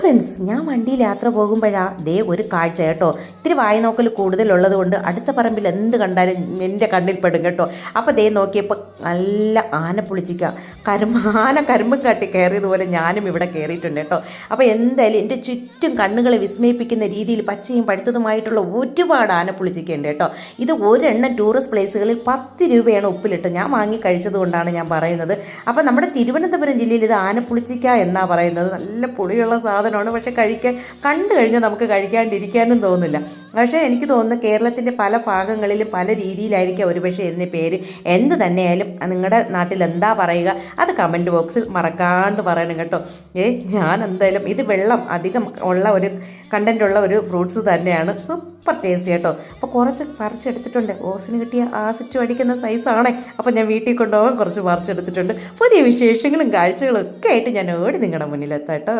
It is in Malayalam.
ഫ്രണ്ട്സ്, ഞാൻ വണ്ടിയിൽ യാത്ര പോകുമ്പോഴാ ഒരു കാഴ്ച കേട്ടോ. ഇത്തിരി വായനോക്കൽ കൂടുതലുള്ളത് കൊണ്ട് അടുത്ത പറമ്പിൽ എന്ത് കണ്ടാലും എൻ്റെ കണ്ണിൽ പെടും കേട്ടോ. അപ്പോൾ നോക്കിയപ്പോൾ നല്ല ആനപ്പുളിച്ചിക്ക കരിമ്പും കാട്ടി കയറിയതുപോലെ ഞാനും ഇവിടെ കയറിയിട്ടുണ്ട് കേട്ടോ. അപ്പോൾ എന്തായാലും എൻ്റെ ചുറ്റും കണ്ണുകളെ വിസ്മയിപ്പിക്കുന്ന രീതിയിൽ പച്ചയും പഴുത്തതുമായിട്ടുള്ള ഒരുപാട് ആനപ്പുളിച്ചിക്ക ഉണ്ട് കേട്ടോ. ഇത് ഒരെണ്ണം ടൂറിസ്റ്റ് പ്ലേസുകളിൽ 10 രൂപയാണ് ഉപ്പിലിട്ട് ഞാൻ വാങ്ങി കഴിച്ചത് കൊണ്ടാണ് ഞാൻ പറയുന്നത്. അപ്പോൾ നമ്മുടെ തിരുവനന്തപുരം ജില്ലയിൽ ഇത് ആനപ്പുളിച്ചിക്ക എന്നാണ് പറയുന്നത്. നല്ല പുളിയുള്ള സാധനമാണ്. പക്ഷെ കണ്ടു കഴിഞ്ഞാൽ നമുക്ക് കഴിക്കാണ്ടിരിക്കാനും തോന്നില്ല. പക്ഷേ എനിക്ക് തോന്നുന്നു കേരളത്തിൻ്റെ പല ഭാഗങ്ങളിലും പല രീതിയിലായിരിക്കും ഒരുപക്ഷെ ഇതിൻ്റെ പേര്. എന്ത് തന്നെയായാലും നിങ്ങളുടെ നാട്ടിൽ എന്താ പറയുക അത് കമൻറ്റ് ബോക്സിൽ മറക്കാണ്ട് പറയണം കേട്ടോ. ഞാൻ എന്തായാലും ഇത് വെള്ളം അധികം ഉള്ള ഒരു കണ്ടൻ്റുള്ള ഒരു ഫ്രൂട്ട്സ് തന്നെയാണ്. സൂപ്പർ ടേസ്റ്റ് കേട്ടോ. അപ്പോൾ കുറച്ച് പറിച്ചെടുത്തിട്ടുണ്ട്. ഓസിന് കിട്ടിയ ആസിറ്റ് അടിക്കുന്ന സൈസാണേ. അപ്പോൾ ഞാൻ വീട്ടിൽ കൊണ്ടുപോകാൻ കുറച്ച് പറിച്ചെടുത്തിട്ടുണ്ട്. പുതിയ വിശേഷങ്ങളും കാഴ്ചകളും ഒക്കെ ആയിട്ട് ഞാൻ ഓടി നിങ്ങളുടെ മുന്നിലെത്താം കേട്ടോ.